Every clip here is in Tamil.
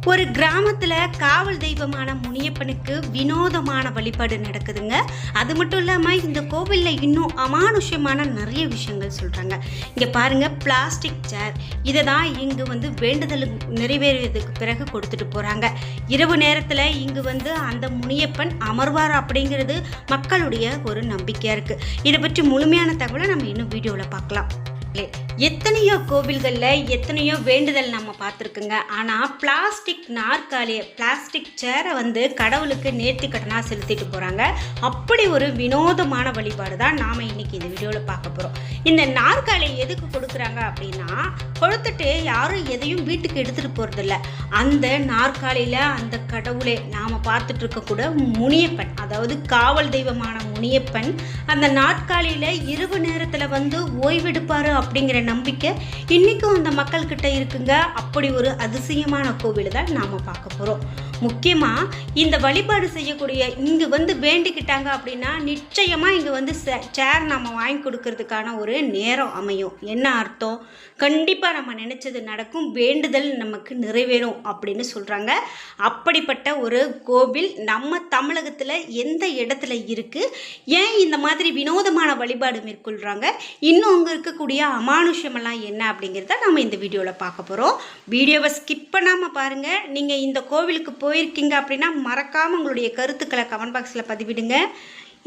ஒரு கிராமத்துல காவல் தெய்வமான முனியப்பனுக்கு வினோதமான வழிபாடு நடக்குதுங்க. அது மட்டும் இல்லாம இந்த கோவில்ல இன்னும் அமானுஷ்யமான நிறைய விஷயங்கள் சொல்றாங்க. இங்க பாருங்க, பிளாஸ்டிக் சேர் இதை தான் இங்கு வேண்டுதல் நிறைவேறியதுக்கு பிறகு கொடுத்துட்டு போறாங்க. இரவு நேரத்துல இங்கு அந்த முனியப்பன் அமர்வார் அப்படிங்கிறது மக்களுடைய ஒரு நம்பிக்கையா இருக்கு. இதை பற்றி முழுமையான தகவலை நம்ம இன்னும் வீடியோல பார்க்கலாம். எத்தனையோ கோவில்களில் எத்தனையோ வேண்டுதல் நம்ம பார்த்துருக்குங்க. ஆனால் பிளாஸ்டிக் நாற்காலியை, பிளாஸ்டிக் சேரை கடவுளுக்கு நேர்த்திக்கடனாக செலுத்திட்டு போகிறாங்க. அப்படி ஒரு வினோதமான வழிபாடு தான் நாம் இன்னைக்கு இந்த வீடியோவில் பார்க்க போகிறோம். இந்த நாற்காலியை எதுக்கு கொடுக்குறாங்க அப்படின்னா, கொடுத்துட்டு யாரும் எதையும் வீட்டுக்கு எடுத்துகிட்டு போகிறதில்ல. அந்த நாற்காலியில் அந்த கடவுளே நாம் பார்த்துட்டு இருக்கக்கூட முனியப்பன், அதாவது காவல் தெய்வமான முனியப்பன் அந்த நாற்காலியில் இரவு நேரத்தில் ஓய்வெடுப்பார் அப்படிங்கிற நம்பிக்கை இன்னைக்கும் அந்த மக்கள்கிட்ட இருக்குங்க. அப்படி ஒரு அதிசயமான கோவில் தான் நாம பார்க்க போறோம். முக்கியமா இந்த வழிபாடு செய்யக்கூடிய இங்கு வேண்டிக்கிட்டாங்க அப்படின்னா நிச்சயமா இங்க சேர் நம்ம வாங்கி கொடுக்கறதுக்கான ஒரு நேரம் அமையும். என்ன அர்த்தம்? கண்டிப்பா நம்ம நினைச்சது நடக்கும், வேண்டுதல் நமக்கு நிறைவேறும் அப்படின்னு சொல்றாங்க. அப்படிப்பட்ட ஒரு கோவில் நம்ம தமிழகத்துல எந்த இடத்துல இருக்கு, ஏன் இந்த மாதிரி வினோதமான வழிபாடு மேற்கொள்றாங்க, இன்னும் அங்க இருக்கக்கூடிய அமானுஷ்யமெல்லாம் என்ன அப்படிங்கிறத நம்ம இந்த வீடியோவில் பார்க்க போகிறோம். வீடியோவை ஸ்கிப் பண்ணாமல் பாருங்கள். நீங்கள் இந்த கோவிலுக்கு போயிருக்கீங்க அப்படின்னா மறக்காமல் உங்களுடைய கருத்துக்களை கமெண்ட் பாக்ஸில் பதிவிடுங்க.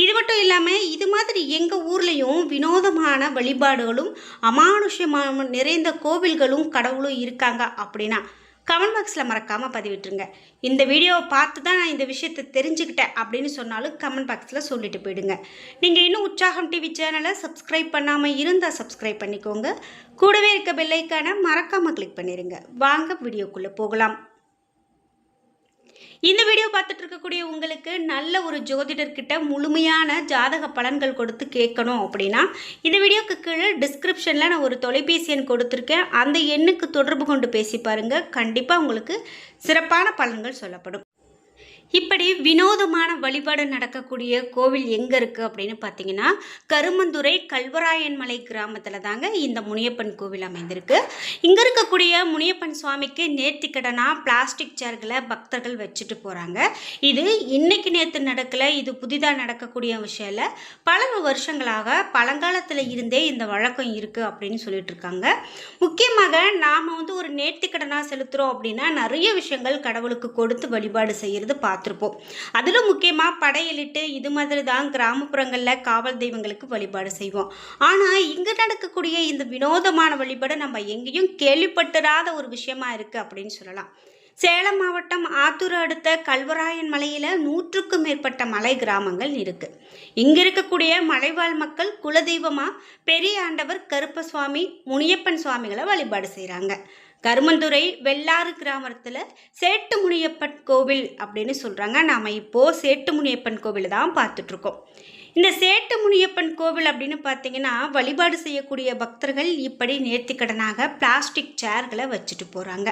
இது மட்டும் இல்லாமல் இது மாதிரி எங்கள் ஊர்லேயும் வினோதமான வழிபாடுகளும் அமானுஷ்யமான நிறைந்த கோவில்களும் கடவுளும் இருக்காங்க அப்படின்னா கமெண்ட் பாக்ஸில் மறக்காமல் பதிவிட்டுருங்க. இந்த வீடியோவை பார்த்து தான் நான் இந்த விஷயத்தை தெரிஞ்சுக்கிட்டேன் அப்படின்னு சொன்னாலும் கமெண்ட் பாக்ஸில் சொல்லிட்டு போயிடுங்க. நீங்கள் இன்னும் உற்சாகம் டிவி சேனலை சப்ஸ்கிரைப் பண்ணாமல் இருந்தால் சப்ஸ்கிரைப் பண்ணிக்கோங்க. கூடவே இருக்க பெல் ஐக்கானை மறக்காமல் கிளிக் பண்ணிடுங்க. வாங்க வீடியோக்குள்ளே போகலாம். இந்த வீடியோ பார்த்துட்டு இருக்கக்கூடிய உங்களுக்கு நல்ல ஒரு ஜோதிடர்கிட்ட முழுமையான ஜாதக பலன்கள் கொடுத்து கேட்கணும் அப்படின்னா இந்த வீடியோக்கு கீழே டிஸ்கிரிப்ஷனில் நான் ஒரு தொலைபேசி எண் கொடுத்துருக்கேன். அந்த எண்ணுக்கு தொடர்பு கொண்டு பேசி பாருங்கள். கண்டிப்பாக உங்களுக்கு சிறப்பான பலன்கள் சொல்லப்படும். இப்படி வினோதமான வழிபாடு நடக்கக்கூடிய கோவில் எங்கே இருக்குது அப்படின்னு பார்த்தீங்கன்னா, கருமந்துறை கல்வராயன் மலை கிராமத்தில் தாங்க இந்த முனியப்பன் கோவில் அமைந்திருக்கு. இங்கே இருக்கக்கூடிய முனியப்பன் சுவாமிக்கு நேர்த்திக்கடனாக பிளாஸ்டிக் சேர்களை பக்தர்கள் வச்சுட்டு போகிறாங்க. இது இன்னைக்கு நேற்று நடக்கலை, இது புதிதாக நடக்கக்கூடிய விஷயம் இல்லை. பல வருஷங்களாக பழங்காலத்தில் இருந்தே இந்த வழக்கம் இருக்குது அப்படின்னு சொல்லிட்டு இருக்காங்க. முக்கியமாக நாம் ஒரு நேர்த்திக்கடனாக செலுத்துகிறோம் அப்படின்னா நிறைய விஷயங்கள் கடவுளுக்கு கொடுத்து வழிபாடு செய்கிறது பார்த்துருப்போம். அதிலும் முக்கியமாக படையலிட்டு இது மாதிரி தான் கிராமப்புறங்களில் காவல் தெய்வங்களுக்கு வழிபாடு செய்வோம். ஆனால் இங்கே நடக்கக்கூடிய இந்த வினோதமான வழிபாடு நம்ம எங்கேயும் கேள்விப்பட்டிராத ஒரு விஷயமா இருக்குது அப்படின்னு சொல்லலாம். சேலம் மாவட்டம் ஆத்தூர் அடுத்த கல்வராயன் மலையில் 100க்கும் மேற்பட்ட மலை கிராமங்கள் இருக்கு. இங்க இருக்கக்கூடிய மலைவாழ் மக்கள் குலதெய்வமாக பெரிய ஆண்டவர் கருப்பசுவாமி முனியப்பன் சுவாமிகளை வழிபாடு செய்கிறாங்க. கருமந்துறை வெள்ளாறு கிராமத்தில் சேட்டு முனியப்பன் கோவில் அப்படின்னு சொல்கிறாங்க. நாம் இப்போது சேட்டு முனியப்பன் கோவில் தான் பார்த்துட்ருக்கோம். இந்த சேட்டு முனியப்பன் கோவில் அப்படின்னு பார்த்தீங்கன்னா, வழிபாடு செய்யக்கூடிய பக்தர்கள் இப்படி நேர்த்திக்கடனாக பிளாஸ்டிக் சேர்களை வச்சுட்டு போகிறாங்க.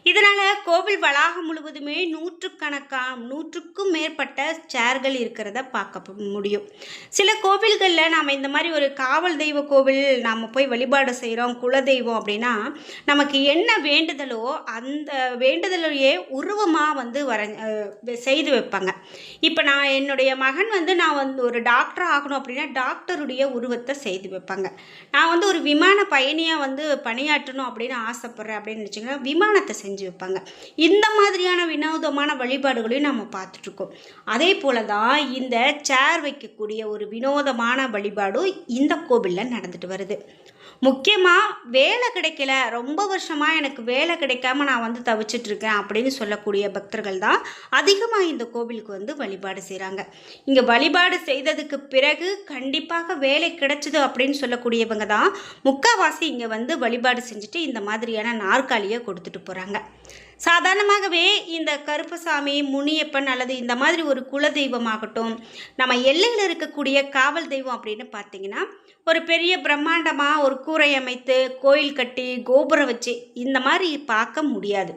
இதனால் கோவில் வளாகம் முழுவதுமே 100க்கும் மேற்பட்ட சேர்கள் இருக்கிறத பார்க்க முடியும். சில கோவில்களில் நாம் இந்த மாதிரி ஒரு காவல் தெய்வ கோவில் நாம் போய் வழிபாடு செய்கிறோம், குலதெய்வம் அப்படின்னா நமக்கு என்ன வேண்டுதலோ அந்த வேண்டுதலையே உருவமாக செய்து வைப்பாங்க. இப்போ நான் என்னுடைய மகன் நான் ஒரு டாக்டர் ஆகணும் அப்படின்னா டாக்டருடைய உருவத்தை செய்து வைப்பாங்க. நான் ஒரு விமான பயணியாக பணியாற்றணும் அப்படின்னு ஆசைப்பட்றேன் அப்படின்னு நினச்சிங்கன்னா விமானத்தை செஞ்சு வைப்பாங்க. இந்த மாதிரியான வினோதமான வழிபாடுகளையும் நம்ம பார்த்துட்ருக்கோம். அதே போல தான் இந்த சேர் வைக்கக்கூடிய ஒரு வினோதமான வழிபாடும் இந்த கோவிலில் நடந்துட்டு வருது. முக்கியமாக வேலை கிடைக்கல, ரொம்ப வருஷமாக எனக்கு வேலை கிடைக்காம நான் தவிச்சிட்ருக்கேன் அப்படின்னு சொல்லக்கூடிய பக்தர்கள் தான் அதிகமாக இந்த கோவிலுக்கு வழிபாடு செய்கிறாங்க. இங்கே வழிபாடு செய்ததுக்கு பிறகு கண்டிப்பாக வேலை கிடைச்சிது அப்படின்னு சொல்லக்கூடியவங்க தான் முக்கால்வாசி இங்கே வழிபாடு செஞ்சுட்டு இந்த மாதிரியான நாற்காலியை கொடுத்துட்டு போகிறாங்க. சாதாரணமாகவே இந்த கருப்பசாமி முனியப்பன் அல்லது இந்த மாதிரி ஒரு குலதெய்வமாகட்டும், நம்ம எல்லையில் இருக்கக்கூடிய காவல் தெய்வம் அப்படின்னு பார்த்தீங்கன்னா ஒரு பெரிய பிரம்மாண்டமாக ஒரு கூரை அமைத்து கோயில் கட்டி கோபுரம் வச்சு இந்த மாதிரி பார்க்க முடியாது.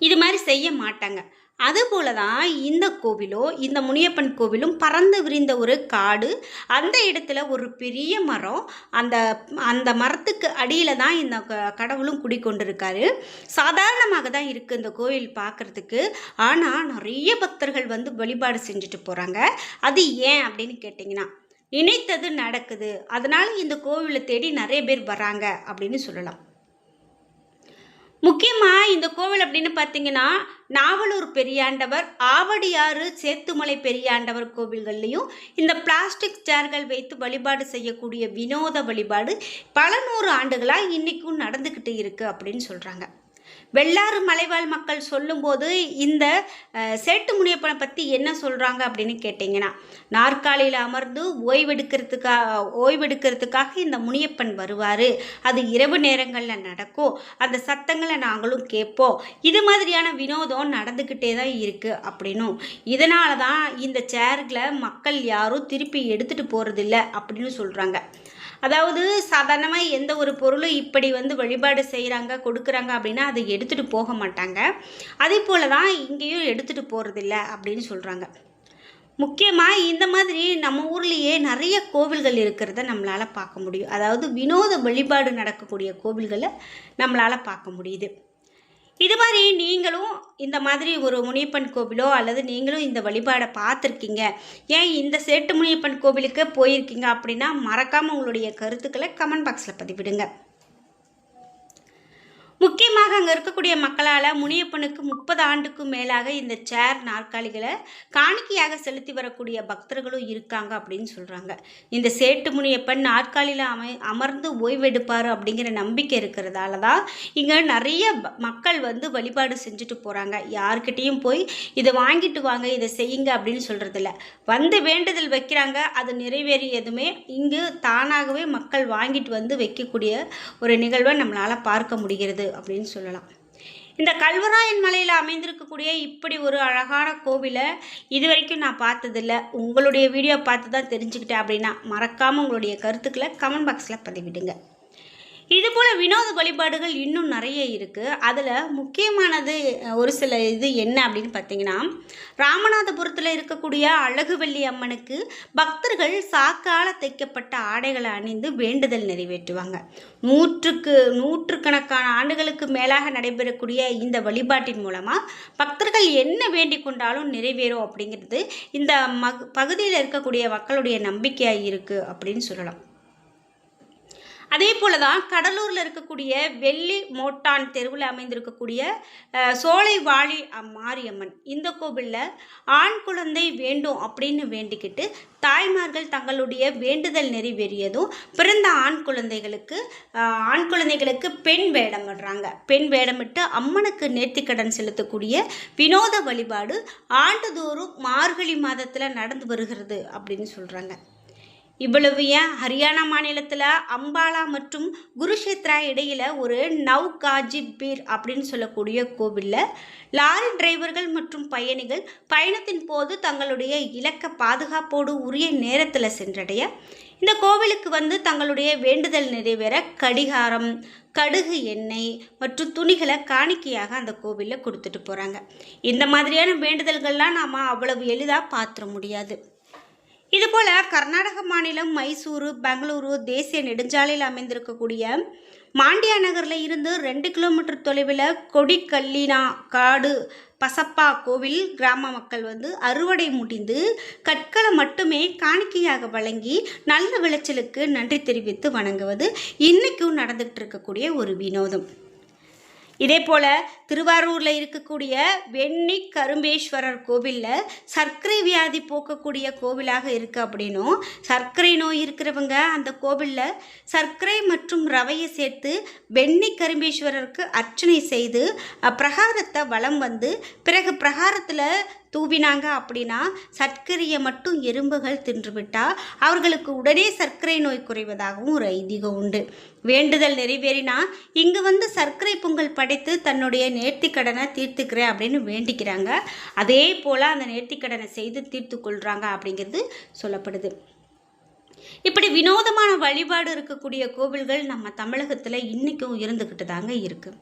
இது மாதிரி செய்ய மாட்டாங்க. அதுபோல தான் இந்த கோவிலோ, இந்த முனியப்பன் கோவிலும் பறந்து விரிந்த ஒரு காடு. அந்த இடத்துல ஒரு பெரிய மரம். அந்த அந்த மரத்துக்கு அடியில் தான் இந்த கடவுளும் குடிக்கொண்டிருக்காரு. சாதாரணமாக தான் இருக்குது இந்த கோவில் பார்க்குறதுக்கு. ஆனால் நிறைய பக்தர்கள் வந்து வழிபாடு செஞ்சுட்டு போகிறாங்க. அது ஏன் அப்படின்னு கேட்டிங்கன்னா, நினைத்தது நடக்குது. அதனால் இந்த கோவிலை தேடி நிறைய பேர் வராங்க அப்படின்னு சொல்லலாம். முக்கியமாக இந்த கோவில் அப்படின்னு பார்த்தீங்கன்னா, நாவலூர் பெரியாண்டவர், ஆவடியாறு சேத்துமலை பெரியாண்டவர் கோவில்கள்லையும் இந்த பிளாஸ்டிக் சேர்கள் வைத்து வழிபாடு செய்யக்கூடிய வினோத வழிபாடு பல 100 ஆண்டுகளாக இன்றைக்கும் நடந்துக்கிட்டு இருக்குது அப்படின்னு சொல்கிறாங்க. வெள்ளாறு மலைவாழ் மக்கள் சொல்லும்போது இந்த சேட்டு முனியப்பனை பற்றி என்ன சொல்கிறாங்க அப்படின்னு கேட்டிங்கன்னா, நாற்காலியில் அமர்ந்து ஓய்வெடுக்கிறதுக்காக இந்த முனியப்பன் வருவார். அது இரவு நேரங்களில் நடக்கும். அந்த சத்தங்களை நாங்களும் கேட்போம். இது மாதிரியான வினோதம் நடந்துக்கிட்டே தான் இருக்குது அப்படின்னும், இதனால தான் இந்த சேர்களை மக்கள் யாரும் திருப்பி எடுத்துகிட்டு போகிறதில்ல அப்படின்னு சொல்கிறாங்க. அதாவது சாதாரணமாக எந்த ஒரு பொருளும் இப்படி வந்து வழிபாடு செய்கிறாங்க, கொடுக்குறாங்க அப்படின்னா அதை எடுத்துகிட்டு போக மாட்டாங்க. அதே போல் தான் இங்கேயும் எடுத்துகிட்டு போகிறதில்ல அப்படின்னு சொல்கிறாங்க. முக்கியமாக இந்த மாதிரி நம்ம ஊர்லேயே நிறைய கோவில்கள் இருக்கிறத நம்மளால் பார்க்க முடியும். அதாவது வினோத வழிபாடு நடக்கக்கூடிய கோவில்களை நம்மளால் பார்க்க முடியுது. இது மாதிரி நீங்களும் இந்த மாதிரி ஒரு முனியப்பன் கோவிலோ அல்லது நீங்களும் இந்த வழிபாடை பார்த்துருக்கீங்க, ஏன் இந்த சேட்டு முனியப்பன் கோவிலுக்கு போயிருக்கீங்க அப்படின்னா மறக்காமல் உங்களுடைய கருத்துக்களை கமெண்ட் பாக்ஸில் பதிவிடுங்க. முக்கியமாக அங்கே இருக்கக்கூடிய மக்களால் முனியப்பனுக்கு 30 ஆண்டுக்கும் மேலாக இந்த சேர் நாற்காலிகளை காணிக்கையாக செலுத்தி வரக்கூடிய பக்தர்களும் இருக்காங்க அப்படின்னு சொல்கிறாங்க. இந்த சேட்டு முனியப்பன் நாற்காலியில் அமர்ந்து ஓய்வெடுப்பார் அப்படிங்கிற நம்பிக்கை இருக்கிறதால தான் இங்கே நிறைய மக்கள் வந்து வழிபாடு செஞ்சுட்டு போகிறாங்க. யார்கிட்டையும் போய் இதை வாங்கிட்டு வாங்க, இதை செய்யுங்க அப்படின்னு சொல்கிறதில்ல. வந்து வேண்டுதல் வைக்கிறாங்க, அது நிறைவேறியதுமே இங்கு தானாகவே மக்கள் வாங்கிட்டு வந்து வைக்கக்கூடிய ஒரு நிகழ்வை நம்மளால் பார்க்க முடிகிறது அப்படின்னு சொல்லலாம். இந்த கல்வராயன் மலையில் அமைந்திருக்கக்கூடிய இப்படி ஒரு அழகான கோவிலை இது வரைக்கும் நான் பார்த்ததில்லை. உங்களுடைய வீடியோ பார்த்து தான் தெரிஞ்சுக்கிட்டேன் அப்படின்னா மறக்காமல் உங்களுடைய கருத்துக்களை கமெண்ட் பாக்ஸில் பதிவிடுங்க. இதுபோல் வினோத வழிபாடுகள் இன்னும் நிறைய இருக்குது. அதில் முக்கியமானது ஒரு சில இது என்ன அப்படின்னு பார்த்தீங்கன்னா, ராமநாதபுரத்தில் இருக்கக்கூடிய அழகுவல்லி அம்மனுக்கு பக்தர்கள் சாக்கால் தைக்கப்பட்ட ஆடைகளை அணிந்து வேண்டுதல் நிறைவேற்றுவாங்க. நூற்றுக்கணக்கான ஆண்டுகளுக்கு மேலாக நடைபெறக்கூடிய இந்த வழிபாட்டின் மூலமாக பக்தர்கள் என்ன வேண்டிக் கொண்டாலும் நிறைவேறும் அப்படிங்கிறது இந்த பகுதியில் இருக்கக்கூடிய மக்களுடைய நம்பிக்கையாக இருக்குது அப்படின்னு சொல்லலாம். அதே போல தான் கடலூரில் இருக்கக்கூடிய வெள்ளி மோட்டான் தெருவில் அமைந்திருக்கக்கூடிய சோலைவாழி மாரியம்மன், இந்த கோவிலில் ஆண் குழந்தை வேண்டும் அப்படின்னு வேண்டிக்கிட்டு தாய்மார்கள் தங்களுடைய வேண்டுதல் நிறைவேறியதும் பிறந்த ஆண் குழந்தைகளுக்கு பெண் வேடமிடுறாங்க. பெண் வேடமிட்டு அம்மனுக்கு நேர்த்திக்கடன் செலுத்தக்கூடிய வினோத வழிபாடு ஆண்டுதோறும் மார்கழி மாதத்தில் நடந்து வருகிறது அப்படின்னு சொல்கிறாங்க. இவ்வளவு ஏன், ஹரியானா மாநிலத்தில் அம்பாலா மற்றும் குருஷேத்ரா இடையில் ஒரு நவ்காஜித் பீர் அப்படின்னு சொல்லக்கூடிய கோவிலில் லாரி டிரைவர்கள் மற்றும் பயணிகள் பயணத்தின் போது தங்களுடைய இலக்க பாதுகாப்போடு உரிய நேரத்தில் சென்றடைய இந்த கோவிலுக்கு வந்து தங்களுடைய வேண்டுதல் நிறைவேற கடிகாரம், கடுகு எண்ணெய் மற்றும் துணிகளை காணிக்கையாக அந்த கோவிலில் கொடுத்துட்டு போகிறாங்க. இந்த மாதிரியான வேண்டுதல்கள்லாம் நாம் அவ்வளவு எளிதாக பார்த்துட முடியாது. இதுபோல் கர்நாடக மாநிலம் மைசூரு, பெங்களூரு தேசிய நெடுஞ்சாலையில் அமைந்திருக்கக்கூடிய மாண்டியா நகரில் இருந்து 2 கிலோமீட்டர் தொலைவில் கொடிக்கல்லினா காடு பசப்பா கோவில் கிராம மக்கள் வந்து அறுவடை முடிந்து கற்களை மட்டுமே காணிக்கையாக வழங்கி நல்ல விளைச்சலுக்கு நன்றி தெரிவித்து வணங்குவது இன்றைக்கும் நடந்துகிட்டு இருக்கக்கூடிய ஒரு வினோதம். இதே போல் திருவாரூரில் இருக்கக்கூடிய வெண்ணி கரும்பேஸ்வரர் கோவிலில் சர்க்கரை வியாதி போக்கக்கூடிய கோவிலாக இருக்குது அப்படின்னும், சர்க்கரை நோய் இருக்கிறவங்க அந்த கோவிலில் சர்க்கரை மற்றும் ரவையை சேர்த்து வெண்ணி கரும்பேஸ்வரருக்கு அர்ச்சனை செய்து பிரகாரத்தை வலம் வந்து பிறகு பிரகாரத்தில் தூவினாங்க அப்படின்னா சர்க்கரையை மட்டும் எறும்புகள் தின்றுவிட்டால் அவர்களுக்கு உடனே சர்க்கரை நோய் குறைவதாகவும் ஒரு ஐதீகம் உண்டு. வேண்டுதல் நிறைவேறினா இங்கு வந்து சர்க்கரை பொங்கல் படைத்து தன்னுடைய நேர்த்திக்கடனை தீர்த்துக்கிறேன் அப்படின்னு வேண்டிக்கிறாங்க. அதே போல் அந்த நேர்த்திக்கடனை செய்து தீர்த்து கொள்கிறாங்க அப்படிங்கிறது சொல்லப்படுது. இப்படி வினோதமான வழிபாடு இருக்கக்கூடிய கோவில்கள் நம்ம தமிழகத்தில் இன்றைக்கும் இருந்துக்கிட்டு தாங்க இருக்குது.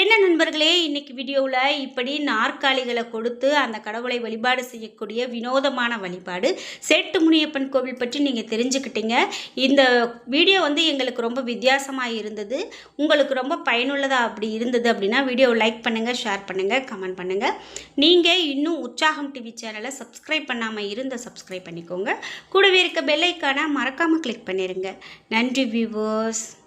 என்ன நண்பர்களே, இன்னைக்கு வீடியோவில் இப்படி நாற்காலிகளை கொடுத்து அந்த கடவுளை வழிபாடு செய்யக்கூடிய வினோதமான வழிபாடு சேட்டு முனியப்பன் கோவில் பற்றி நீங்கள் தெரிஞ்சுக்கிட்டீங்க. இந்த வீடியோ எங்களுக்கு ரொம்ப வித்தியாசமாக இருந்தது. உங்களுக்கு ரொம்ப பயனுள்ளதாக அப்படி இருந்தது அப்படின்னா வீடியோவை லைக் பண்ணுங்கள், ஷேர் பண்ணுங்கள், கமெண்ட் பண்ணுங்கள். நீங்கள் இன்னும் உற்சாகம் டிவி சேனலை சப்ஸ்கிரைப் பண்ணாமல் சப்ஸ்கிரைப் பண்ணிக்கோங்க. கூடவே இருக்க பெல் ஐக்கானை மறக்காமல் கிளிக் பண்ணிடுங்க. நன்றி வியூவர்ஸ்.